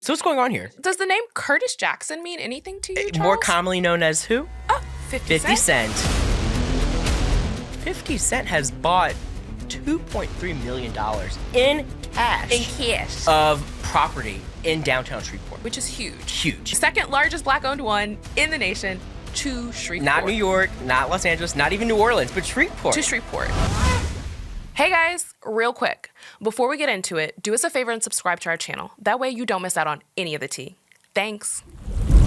So what's going on here? Does the name Curtis Jackson mean anything to you, Charles? More commonly known as who? Oh, 50 Cent. 50 Cent has bought $2.3 million in cash. Of property in downtown Shreveport. Which is huge. Huge. Second largest black-owned one in the nation to Shreveport. Not New York, not Los Angeles, not even New Orleans, but Shreveport. To Shreveport. Hey guys, real quick, before we get into it, do us a favor and subscribe to our channel. That way you don't miss out on any of the tea. Thanks.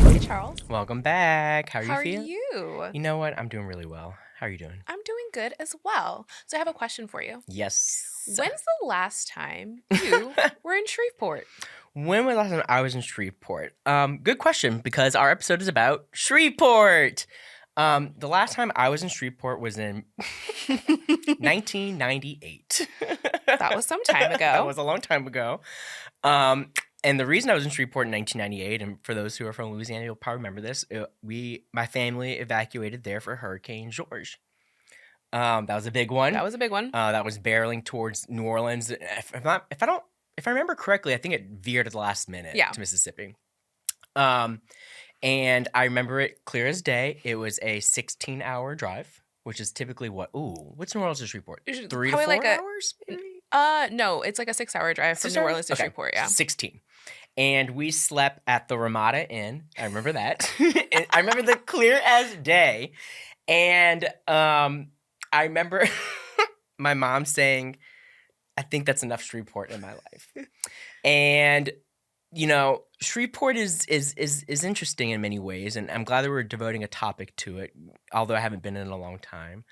Hey Charles. Welcome back. How are you feeling? How are you? You know what? I'm doing really well. How are you doing? I'm doing good as well. So I have a question for you. Yes. When's the last time you were in Shreveport? When was the last time I was in Shreveport? Good question, because our episode is about Shreveport. The last time I was in Shreveport was in 1998. That was some time ago. That was a long time ago. And the reason I was in Shreveport in 1998, and for those who are from Louisiana, you'll probably remember this, my family evacuated there for Hurricane George. That was a big one. That was a big one. That was barreling towards New Orleans. If I remember correctly, I think it veered at the last minute to Mississippi. And I remember it clear as day. It was a 16-hour drive, which is typically what's New Orleans to Shreveport? 3 to 4 hours? Maybe? No, it's like a 6-hour drive from New Orleans to Shreveport, yeah. 16. And we slept at the Ramada Inn. I remember that. And I remember the clear as day. And I remember my mom saying, I think that's enough Shreveport in my life. And, you know, Shreveport is interesting in many ways. And I'm glad that we're devoting a topic to it, although I haven't been in a long time.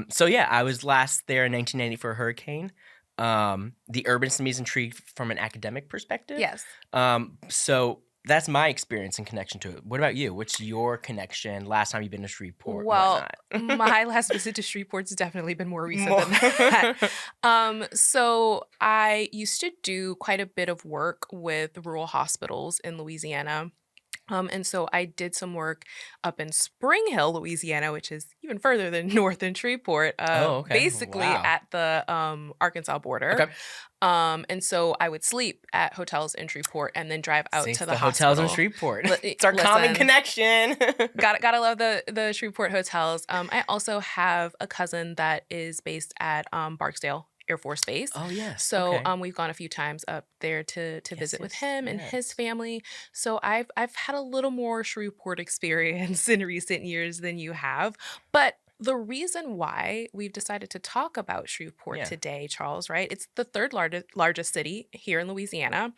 So, yeah, I was last there in 1990 for a hurricane. The urban system is intrigued from an academic perspective. Yes. So that's my experience and connection to it. What about you? What's your connection? Last time you've been to Shreveport? Well, my last visit to Shreveport's definitely been more recent than that. So I used to do quite a bit of work with rural hospitals in Louisiana. And so I did some work up in Spring Hill, Louisiana, which is even further than north than Shreveport, basically at the Arkansas border. Okay. And so I would sleep at hotels in Shreveport and then drive out to the hospital. Hotels in Shreveport. It's our common connection. Gotta love the Shreveport hotels. I also have a cousin that is based at Barksdale Air Force Base. Oh, yes. So we've gone a few times up there to visit with him and his family. So I've had a little more Shreveport experience in recent years than you have. But the reason why we've decided to talk about Shreveport today, Charles, right? It's the third largest city here in Louisiana.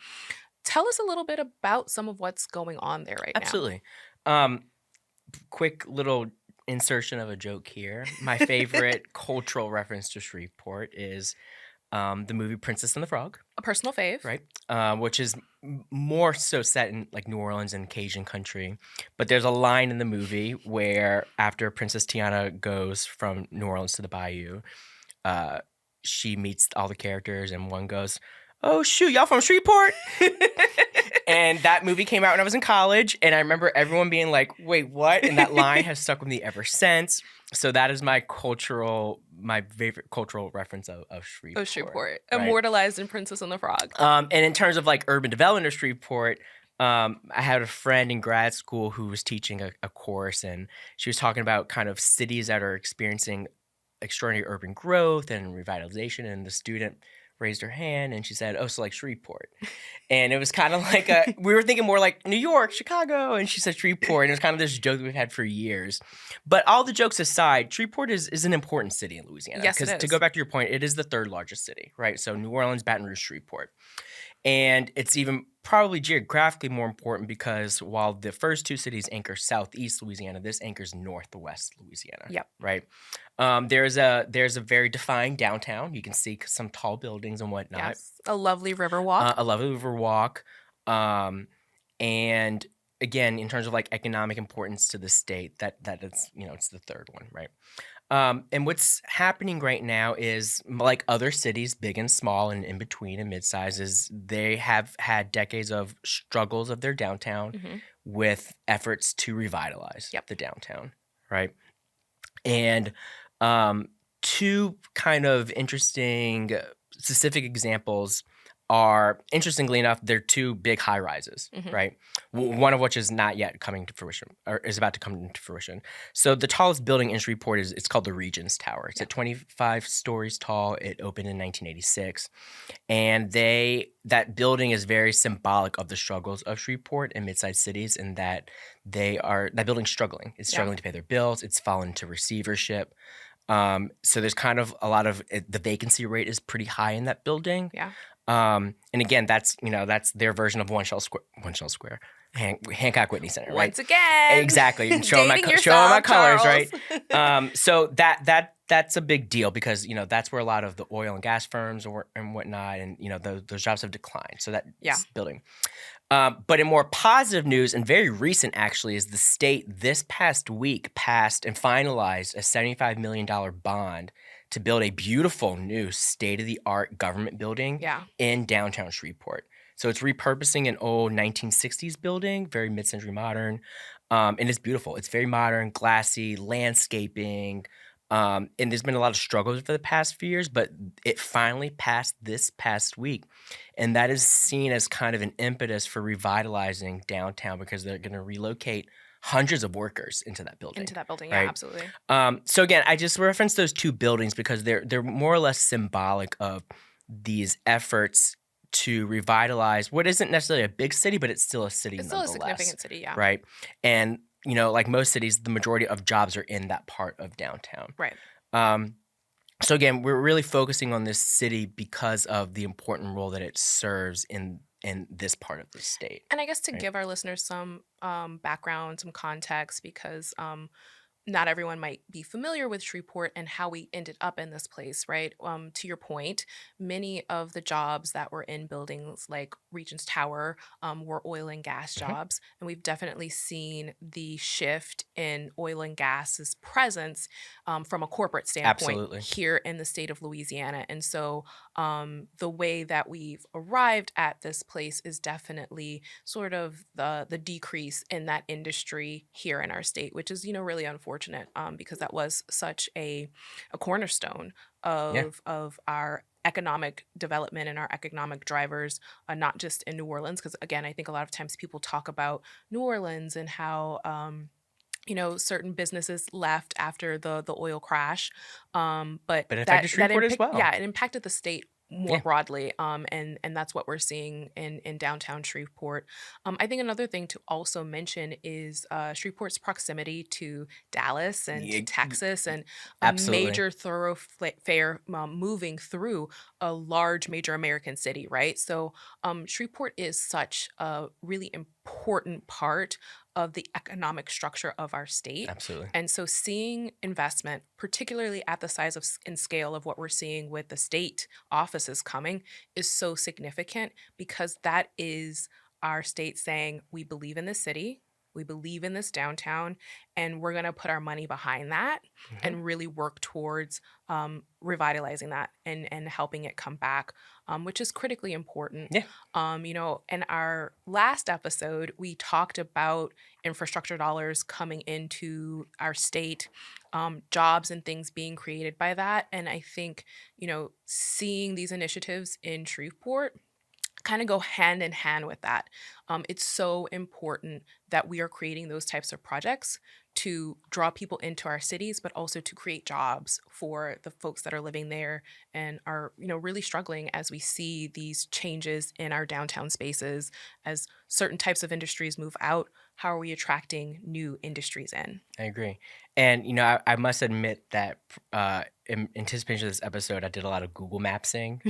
Tell us a little bit about some of what's going on there right now. Absolutely. Quick little insertion of a joke here. My favorite cultural reference to Shreveport is the movie Princess and the Frog. A personal fave. Right. Which is more so set in like New Orleans and Cajun country. But there's a line in the movie where after Princess Tiana goes from New Orleans to the Bayou, she meets all the characters and one goes, "Oh, shoot, y'all from Shreveport?" And that movie came out when I was in college, and I remember everyone being like, "Wait, what?" And that line has stuck with me ever since. So that is my favorite cultural reference of Shreveport. Of Shreveport. Right? Immortalized in Princess and the Frog. And in terms of like urban development of Shreveport, I had a friend in grad school who was teaching a course, and she was talking about kind of cities that are experiencing extraordinary urban growth and revitalization, and the student raised her hand and she said, "Oh, so like Shreveport." And it was kind of like we were thinking more like New York, Chicago, and she said Shreveport. And it was kind of this joke that we've had for years. But all the jokes aside, Shreveport is an important city in Louisiana. Yes, it is. Because to go back to your point, it is the third largest city, right? So New Orleans, Baton Rouge, Shreveport. And it's even probably geographically more important because while the first two cities anchor southeast Louisiana, this anchors northwest Louisiana. Yep. Right. There's a very defined downtown. You can see some tall buildings and whatnot. Yes. A lovely river walk. And again, in terms of like economic importance to the state, that it's it's the third one, right? And what's happening right now is, like other cities, big and small and in between and mid-sizes, they have had decades of struggles of their downtown with efforts to revitalize the downtown, right? And two kind of interesting specific examples are, interestingly enough, they're two big high rises, right? One of which is not yet coming to fruition, or is about to come into fruition. So the tallest building in Shreveport it's called the Regents Tower. It's at 25 stories tall. It opened in 1986. And that building is very symbolic of the struggles of Shreveport and mid-sized cities, in that that building's struggling. It's struggling to pay their bills. It's fallen into receivership. So there's kind of a lot of the vacancy rate is pretty high in that building. Yeah. And again, that's their version of One Shell Square, Hancock Whitney Center, right? Once again, exactly. Showing my colors, Charles. right? So that's a big deal, because that's where a lot of the oil and gas firms and whatnot, and those jobs have declined. So that's building. But in more positive news, and very recent actually, is the state this past week passed and finalized a $75 million bond to build a beautiful new state-of-the-art government building in downtown Shreveport. So it's repurposing an old 1960s building, very mid-century modern, and it's beautiful. It's very modern, glassy, landscaping, and there's been a lot of struggles for the past few years, but it finally passed this past week. And that is seen as kind of an impetus for revitalizing downtown, because they're going to relocate hundreds of workers into that building. Right? Yeah, absolutely. So again, I just referenced those two buildings because they're more or less symbolic of these efforts to revitalize what isn't necessarily a big city, but it's still a city nonetheless. It's still a significant city, yeah. Right? And, like most cities, the majority of jobs are in that part of downtown. Right. So again, we're really focusing on this city because of the important role that it serves in this part of the state. And I guess to give our listeners some background, some context, because not everyone might be familiar with Shreveport and how we ended up in this place, right? To your point, many of the jobs that were in buildings like Regent's Tower were oil and gas jobs. And we've definitely seen the shift in oil and gas's presence from a corporate standpoint here in the state of Louisiana. And so the way that we've arrived at this place is definitely sort of the decrease in that industry here in our state, which is, really unfortunate, because that was such a cornerstone of our economic development and our economic drivers, not just in New Orleans. Because again, I think a lot of times people talk about New Orleans and how certain businesses left after the oil crash, but it affected Shreveport as well. Yeah, it impacted the state more broadly, and that's what we're seeing in downtown Shreveport. I think another thing to also mention is Shreveport's proximity to Dallas and to Texas, and a major thoroughfare moving through a large major American city, right? So Shreveport is such a really important part of the economic structure of our state. Absolutely. And so seeing investment, particularly at the size of and scale of what we're seeing with the state offices coming, is so significant, because that is our state saying, we believe in this city, we believe in this downtown, and we're going to put our money behind that and really work towards revitalizing that and helping it come back, which is critically important. In our last episode, we talked about infrastructure dollars coming into our state, jobs and things being created by that. And I think, seeing these initiatives in Shreveport kind of go hand in hand with that. It's so important that we are creating those types of projects to draw people into our cities, but also to create jobs for the folks that are living there and are, really struggling as we see these changes in our downtown spaces. As certain types of industries move out, how are we attracting new industries in? I agree. And, I must admit that in anticipation of this episode, I did a lot of Google Mapsing.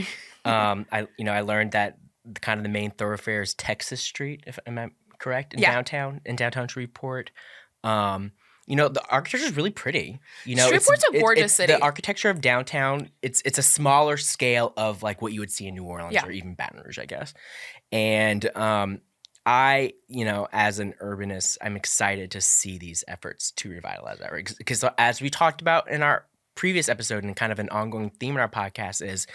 I learned that kind of the main thoroughfare is Texas Street, if am I correct, in downtown Shreveport. The architecture is really pretty. Shreveport's a gorgeous city. The architecture of downtown, it's a smaller scale of like what you would see in New Orleans or even Baton Rouge, I guess. And I, as an urbanist, I'm excited to see these efforts to revitalize that. Right? Because as we talked about in our previous episode, and kind of an ongoing theme in our podcast, it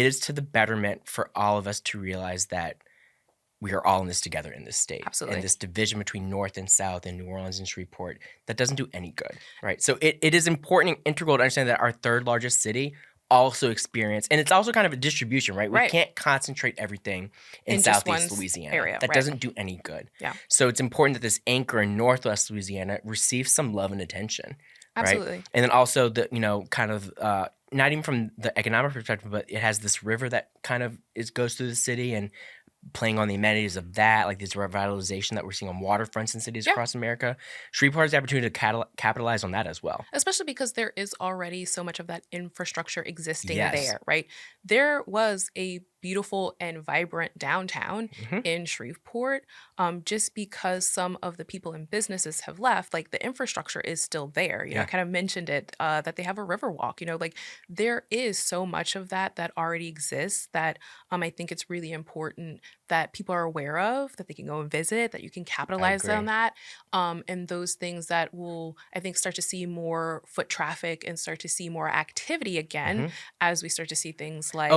is to the betterment for all of us to realize that we are all in this together in this state. Absolutely. And this division between North and South and New Orleans and Shreveport, that doesn't do any good, right? So it is important and integral to understand that our third largest city also experience, and it's also kind of a distribution, right? We Right. can't concentrate everything in just Southeast one Louisiana. area, That right. doesn't do any good. Yeah. So it's important that this anchor in Northwest Louisiana receives some love and attention, right? Absolutely. And then also the, kind of not even from the economic perspective, but it has this river that kind of goes through the city, and playing on the amenities of that, like this revitalization that we're seeing on waterfronts in cities across America. Shreveport has the opportunity to capitalize on that as well. Especially because there is already so much of that infrastructure existing Yes. there, right? There was a beautiful and vibrant downtown in Shreveport. Just because some of the people and businesses have left, like the infrastructure is still there. I kind of mentioned it, that they have a river walk, like there is so much of that that already exists that I think it's really important that people are aware of, that they can go and visit, that you can capitalize on that. And those things that will, I think, start to see more foot traffic and start to see more activity again as we start to see things like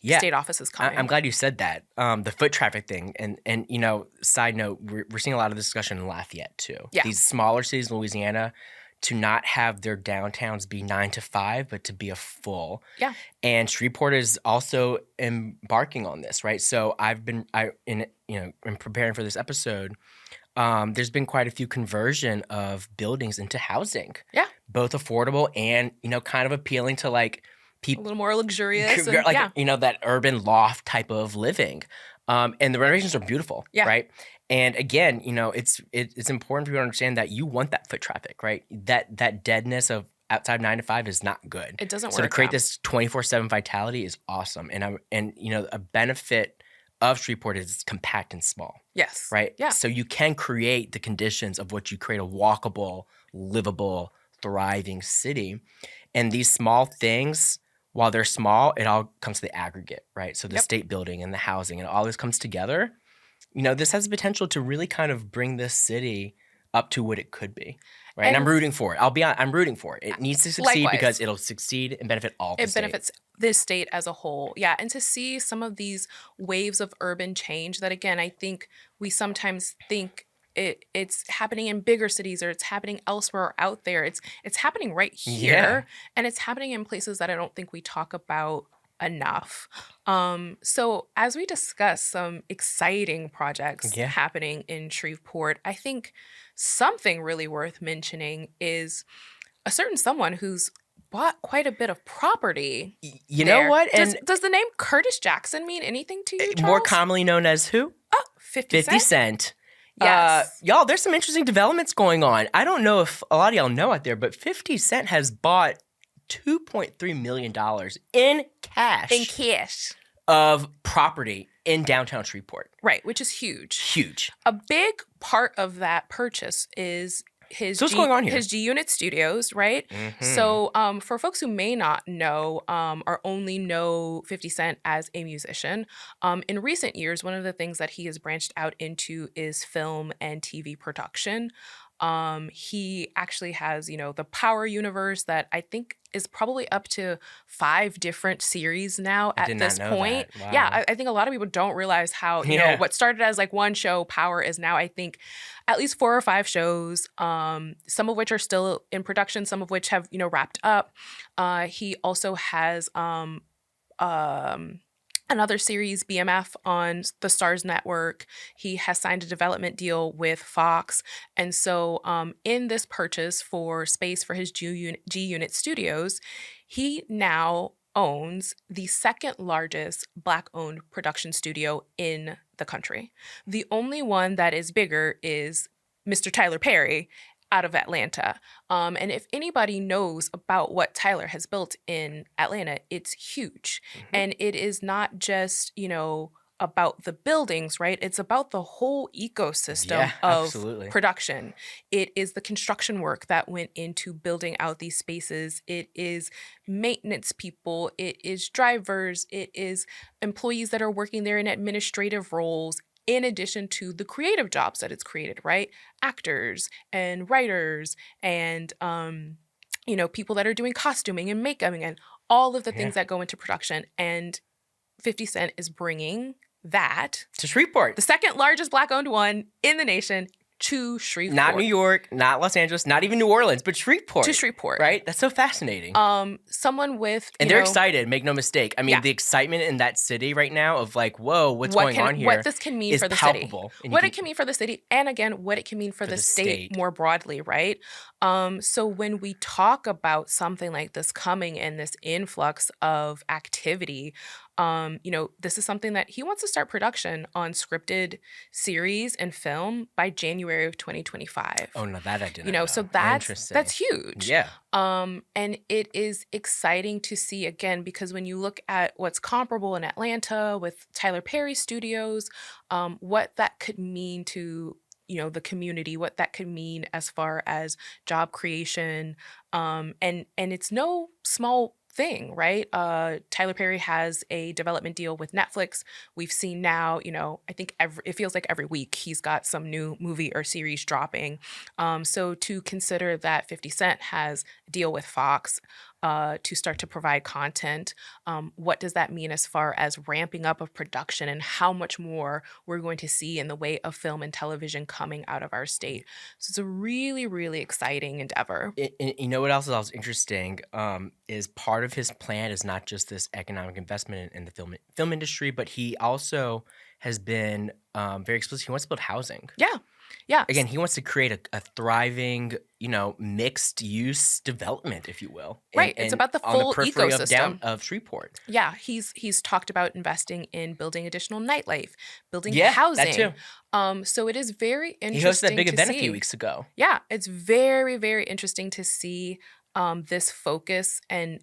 state offices coming. I'm glad you said that. The foot traffic thing, and side note, we're seeing a lot of discussion in Lafayette too. Yeah. These smaller cities in Louisiana, to not have their downtowns be 9 to 5, but to be a full. Yeah. And Shreveport is also embarking on this, right? So in preparing for this episode, there's been quite a few conversion of buildings into housing. Yeah. Both affordable and, kind of appealing to like people. A little more luxurious. That urban loft type of living. And the renovations are beautiful, right? And again, it's important for you to understand that you want that foot traffic, right? That deadness of outside 9 to 5 is not good. It doesn't work. So to create this 24/7 vitality is awesome. And a benefit of Shreveport is it's compact and small. Yes. Right? Yeah. So you can create the conditions of what you create a walkable, livable, thriving city. And these small things, while they're small, it all comes to the aggregate, right? So the state building and the housing and all this comes together. This has the potential to really kind of bring this city up to what it could be, right? And I'm rooting for it. I'm rooting for it. It needs to succeed because it'll succeed and benefit all the state. It benefits this state as a whole. Yeah, and to see some of these waves of urban change that, again, I think we sometimes think it's happening in bigger cities or it's happening elsewhere or out there. It's happening right here, and it's happening in places that I don't think we talk about enough. So as we discuss some exciting projects happening in Shreveport, I think something really worth mentioning is a certain someone who's bought quite a bit of property. You know what? And does the name Curtis Jackson mean anything to you, Charles? More commonly known as who? Oh, 50 Cent. Yes. Y'all, there's some interesting developments going on. I don't know if a lot of y'all know out there, but 50 Cent has bought $2.3 million in cash of property in downtown Shreveport. Right, which is huge. Huge. A big part of that purchase is his what's going on here? His G-Unit Studios, right? So for folks who may not know or only know 50 Cent as a musician, in recent years, one of the things that he has branched out into is film and TV production. He actually has, the Power universe that I think is probably up to 5 different series now at this point. Wow. Yeah, I think a lot of people don't realize how, what started as like one show, Power, is now, I think, at least 4 or 5 shows, some of which are still in production, some of which have, wrapped up. He also has another series, BMF, on the Starz Network. He has signed a development deal with Fox. And so in this purchase for space for his G-Unit Studios, he now owns the second largest Black-owned production studio in the country. The only one that is bigger is Mr. Tyler Perry out of Atlanta. And if anybody knows about what Tyler has built in Atlanta, it's huge. And it is not just, about the buildings, right? It's about the whole ecosystem of production. It is the construction work that went into building out these spaces. It is maintenance people. It is drivers. It is employees that are working there in administrative roles, in addition to the creative jobs that it's created, right? Actors and writers and, people that are doing costuming and makeup and all of the things that go into production. And 50 Cent is bringing that to Shreveport, the second largest Black-owned one in the nation, to Not New Shreveport. York, not Los Angeles, not even New Orleans, but Shreveport. To Shreveport. Right? That's so fascinating. Someone with, And they're excited, make no mistake. I mean, yeah. the excitement in that city right now of like, whoa, what's going on What here this can mean is for the city. palpable. And What it can mean for the city, and again, what it can mean for for the the state state. more broadly, right? So when we talk about something like this coming and this influx of activity, this is something that he wants to start production on scripted series and film by January of 2025. Oh, no, that I did not know. So Interesting. that's huge. Yeah. And it is exciting to see again because when you look at what's comparable in Atlanta with Tyler Perry Studios, what that could mean to the community, what that could mean as far as job creation, and it's no small thing, right? Tyler Perry has a development deal with Netflix. We've seen now, I think it feels like every week he's got some new movie or series dropping. So to consider that 50 Cent has a deal with Fox to start to provide content, what does that mean as far as ramping up of production and how much more we're going to see in the way of film and television coming out of our state? So it's a really, really exciting endeavor. You know what else is also interesting is part of his plan is not just this economic investment in the film industry, but he also has been very explicit. He wants to build housing. Yeah. Yeah. Again, he wants to create a thriving, mixed use development, if you will. Right. It's about the full ecosystem of Shreveport. Yeah, he's talked about investing in building additional nightlife, building Yeah, housing. that too. So it is very He interesting. hosted that big to event see. a few weeks ago. Yeah, it's very, very interesting to see this focus and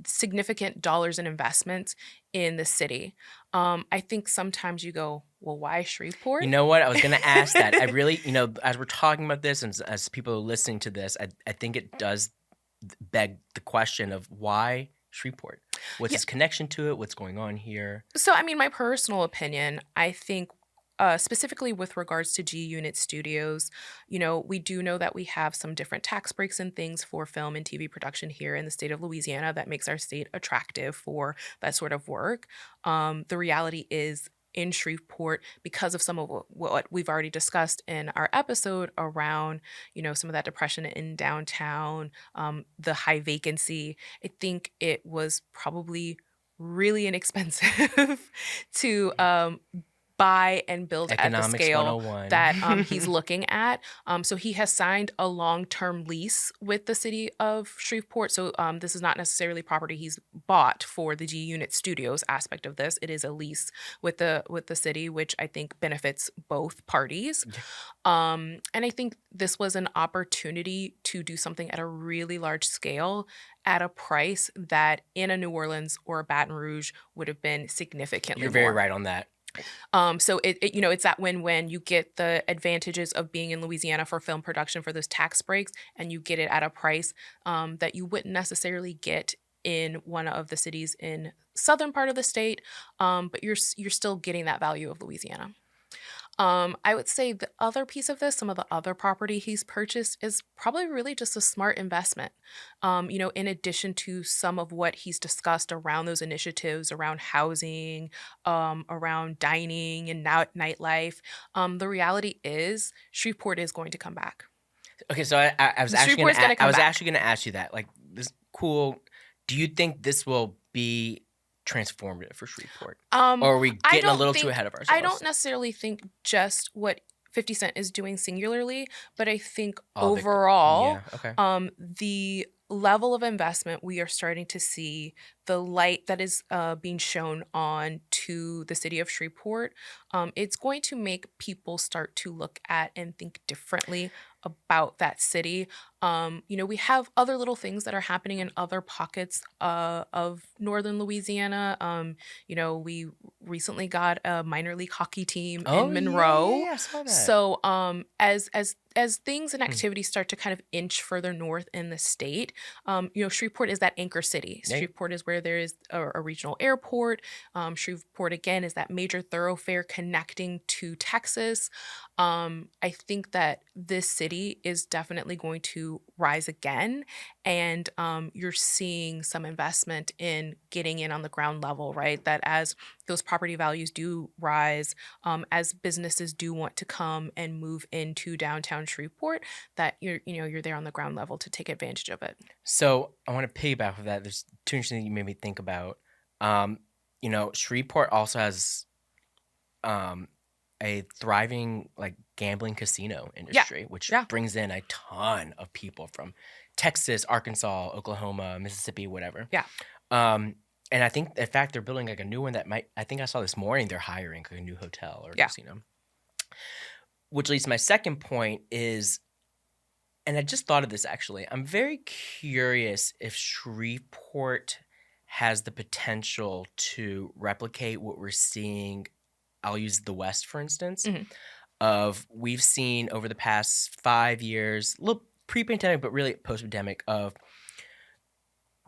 significant dollars and investments in the city. I think sometimes you go, well, why Shreveport? You know what? I was going to ask that. I really, as we're talking about this and as people are listening to this, I think it does beg the question of why Shreveport? What's his connection to it? What's going on here? So, I mean, my personal opinion, I think specifically with regards to G Unit Studios, we do know that we have some different tax breaks and things for film and TV production here in the state of Louisiana that makes our state attractive for that sort of work. The reality is in Shreveport, because of some of what we've already discussed in our episode around, some of that depression in downtown, the high vacancy, I think it was probably really inexpensive to buy and build Economics at the scale 101. that he's looking at. So he has signed a long-term lease with the city of Shreveport. So this is not necessarily property he's bought for the G Unit Studios aspect of this. It is a lease with the city, which I think benefits both parties. And I think this was an opportunity to do something at a really large scale at a price that in a New Orleans or a Baton Rouge would have been significantly You're very more. right on that. So it's that win-win. You get the advantages of being in Louisiana for film production for those tax breaks, and you get it at a price that you wouldn't necessarily get in one of the cities in southern part of the state, but you're still getting that value of Louisiana. I would say the other piece of this, some of the other property he's purchased, is probably really just a smart investment. In addition to some of what he's discussed around those initiatives, around housing, around dining and now nightlife, the reality is Shreveport is going to come back. Okay, so I was actually Shreveport's gonna come back. actually going to ask you that. Like, this cool. Do you think this will be transformative for Shreveport? Or are we getting a little too ahead of ourselves? I don't necessarily think just what 50 Cent is doing singularly, but I think overall, the level of investment we are starting to see, the light that is being shown on to the city of Shreveport, it's going to make people start to look at and think differently about that city. We have other little things that are happening in other pockets of northern Louisiana. We recently got a minor league hockey team in Monroe. Yeah, I saw that. So as things and activities start to kind of inch further north in the state, Shreveport is that anchor city. Shreveport is where there is a regional airport. Shreveport, again, is that major thoroughfare connecting to Texas. I think that this city is definitely going to rise again, and you're seeing some investment in getting in on the ground level, right? That as those property values do rise, as businesses do want to come and move into downtown Shreveport, that you're there on the ground level to take advantage of it. So I want to piggyback with that. There's two interesting things you made me think about. Um, Shreveport also has um, a thriving like gambling casino Yeah, industry, which yeah, brings in a ton of people from Texas, Arkansas, Oklahoma, Mississippi, whatever. yeah. Um, and I think, in fact, they're building like a new one that might. I think I saw this morning they're hiring like, a new hotel or Yeah. casino. Which leads to my second point is, and I just thought of this actually. I'm very curious if Shreveport has the potential to replicate what we're seeing. I'll use the West, for instance, Mhm. of we've seen over the past 5 years, a little pre-pandemic, but really post-pandemic, of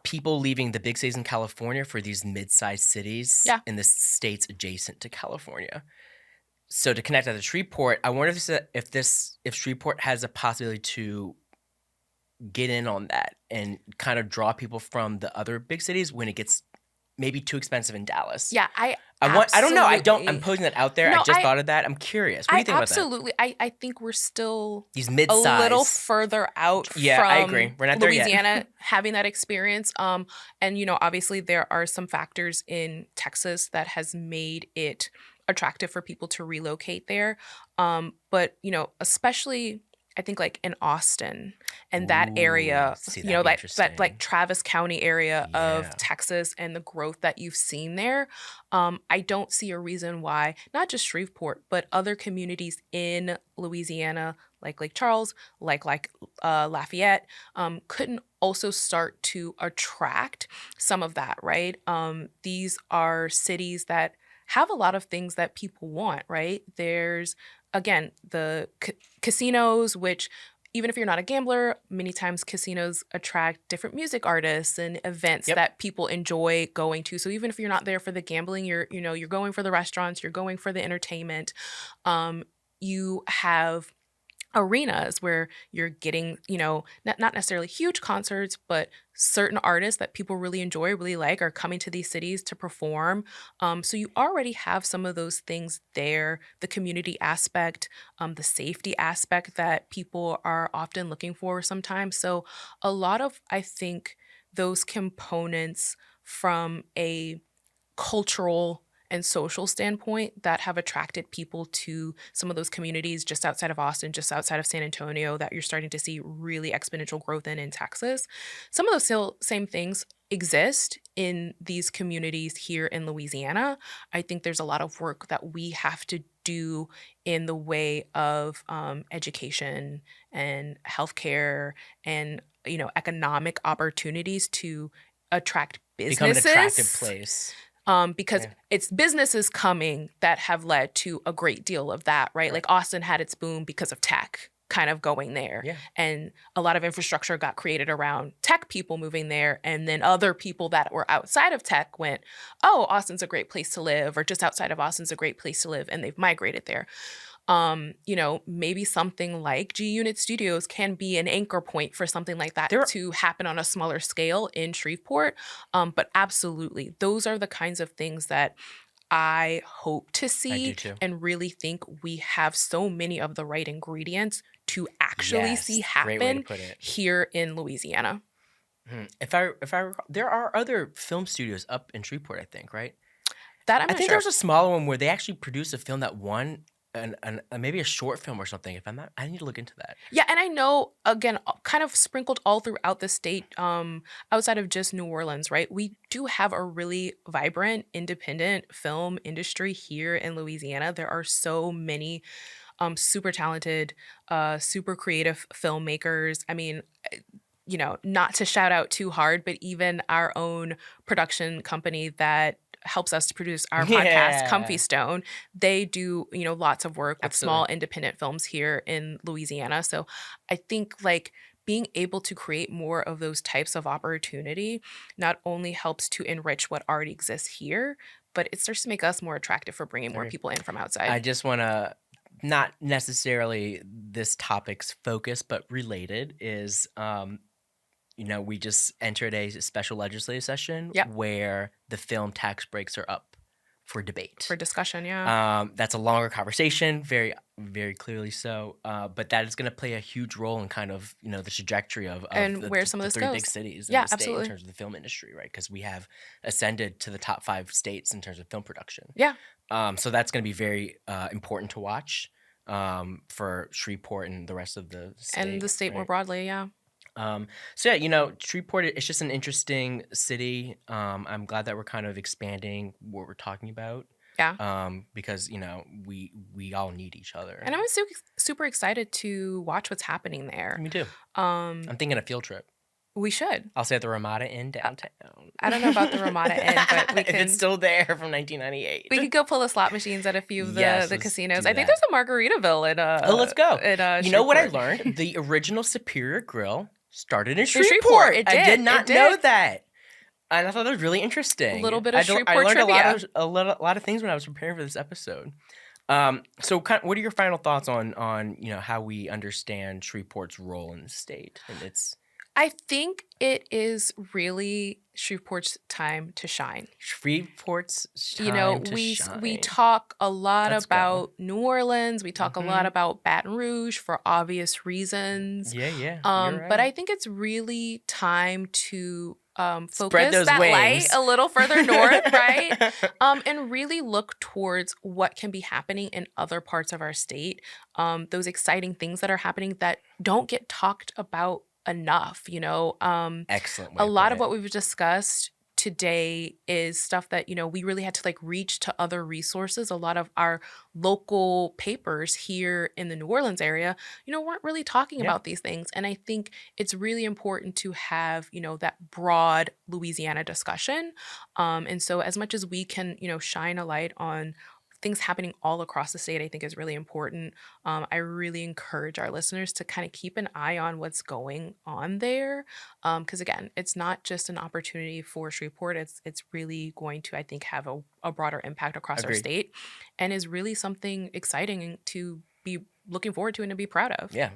people leaving the big cities in California for these mid-sized cities Yeah. in the states adjacent to California. So to connect that to Shreveport, I wonder if Shreveport has a possibility to get in on that and kind of draw people from the other big cities when it gets maybe too expensive in Dallas. Yeah, I don't know. I'm absolutely posing that out there. I no, just thought of that. I'm curious. What do I you think about that? absolutely I think we're still These a little mid-size. further out Yeah, I from agree. We're not there yet. Louisiana having that experience. And obviously there are some factors in Texas that has made it attractive for people to relocate there. But especially I think like in Austin and that Ooh, area, see, that'd be that like interesting. Travis County area of Yeah. Texas and the growth that you've seen there. I don't see a reason why not just Shreveport, but other communities in Louisiana, like Lake Charles, like Lafayette, couldn't also start to attract some of that, right? These are cities that have a lot of things that people want, right? There's again the casinos, which even if you're not a gambler, many times casinos attract different music artists and events Yep. that people enjoy going to. So even if you're not there for the gambling, you're going for the restaurants, you're going for the entertainment. You have arenas where you're getting, not necessarily huge concerts, but certain artists that people really enjoy, really like, are coming to these cities to perform. So you already have some of those things there, the community aspect, the safety aspect that people are often looking for sometimes. So a lot of, I think, those components from a cultural and social standpoint that have attracted people to some of those communities just outside of Austin, just outside of San Antonio, that you're starting to see really exponential growth in Texas. Some of those still same things exist in these communities here in Louisiana. I think there's a lot of work that we have to do in the way of education and healthcare and economic opportunities to attract Become an attractive businesses, place. because Yeah. it's businesses coming that have led to a great deal of that, right? Right. Like Austin had its boom because of tech kind of going there. Yeah. And a lot of infrastructure got created around tech people moving there. And then other people that were outside of tech went, oh, Austin's a great place to live, or just outside of Austin's a great place to live. And they've migrated there. Maybe something like G Unit Studios can be an anchor point for something like that There to happen on a smaller scale in Shreveport. But absolutely, those are the kinds of things that I hope to I do see too. and really think we have so many of the right ingredients to actually see Yes. Great way to happen put it. here in Louisiana. If I recall, there are other film studios up in Shreveport, I think, right? That I'm I not think there sure. was a smaller one where they actually produced a film that won maybe a short film or something. If I'm not, I need to look into that. Yeah, and I know again, kind of sprinkled all throughout the state, outside of just New Orleans, right? We do have a really vibrant, independent film industry here in Louisiana. There are so many super talented, super creative filmmakers. I mean, not to shout out too hard, but even our own production company that helps us to produce our podcast, Comfy Yeah, Stone, they do, lots of work with small absolutely. independent films here in Louisiana. So I think like being able to create more of those types of opportunity not only helps to enrich what already exists here, but it starts to make us more attractive for bringing more Okay. people in from I outside. just want to not necessarily this topic's focus, but related, is we just entered a special legislative session Yep. where the film tax breaks are up for debate. For discussion, yeah. That's a longer conversation, very, very clearly so. But that is going to play a huge role in kind of, the trajectory of where some of the this three goes. big cities in Yeah, the state absolutely. in terms of the film industry, right? Because we have ascended to the top 5 states in terms of film production. Yeah. So that's going to be very important to watch for Shreveport and the rest of the state. And the state right? more broadly, yeah. So yeah, Shreveport, it's just an interesting city. I'm glad that we're kind of expanding what we're talking about. Yeah. Because we all need each other. And I'm super excited to watch what's happening there. Me too. I'm thinking a field trip. We should. I'll say at the Ramada Inn downtown. I don't know about the Ramada Inn, but we can. If it's still there from 1998. We could go pull the slot machines at a few of the casinos. I think that. there's a Margaritaville at let's go. You know what I learned? The original Superior Grill started in Shreveport. Shreveport. It did. I did not know that. And I thought that was really interesting. A little bit of Shreveport I learned trivia. a lot of things when I was preparing for this episode. So what are your final thoughts on how we understand Shreveport's role in the state? And I think it is really Shreveport's time to shine. Shreveport's time to shine. We talk a lot about New Orleans. We talk a lot about Baton Rouge for obvious reasons. Yeah. You're right. But I think it's really time to Spread focus that wings. light a little further north, right? And really look towards what can be happening in other parts of our state. Those exciting things that are happening that don't get talked about enough. Excellent. A lot of what we've discussed today is stuff that we really had to reach to other resources. A lot of our local papers here in the New Orleans area weren't really talking about these things, and I think it's really important to have that broad Louisiana discussion, and so as much as we can shine a light on things happening all across the state, I think is really important. I really encourage our listeners to kind of keep an eye on what's going on there. Because again, it's not just an opportunity for Shreveport. It's really going to, I think, have a broader impact across our state, and is really something exciting to be looking forward to and to be proud of. Yeah,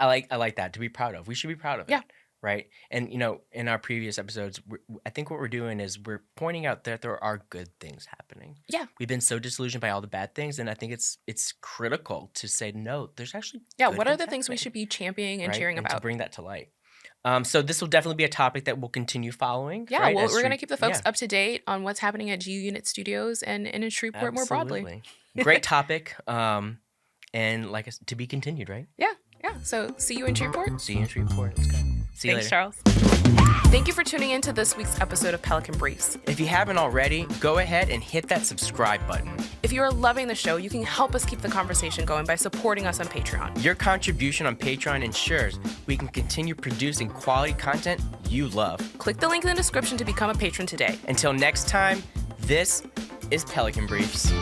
I like that, to be proud of. We should be proud of it. Yeah. Right. And, in our previous episodes, I think what we're doing is we're pointing out that there are good things happening. Yeah. We've been so disillusioned by all the bad things. And I think it's critical to say, no, there's actually what are the things we should be championing and cheering about? To bring that to light. So this will definitely be a topic that we'll continue following. Yeah, right? well, we're going to keep the folks up to date on what's happening at GU Unit Studios and in Shreveport more broadly. Great topic. And like to be continued, right? Yeah. So see you in Shreveport. See you in Shreveport. Let's go. See you later. Thanks, Charles. Thank you for tuning in to this week's episode of Pelican Briefs. If you haven't already, go ahead and hit that subscribe button. If you are loving the show, you can help us keep the conversation going by supporting us on Patreon. Your contribution on Patreon ensures we can continue producing quality content you love. Click the link in the description to become a patron today. Until next time, this is Pelican Briefs.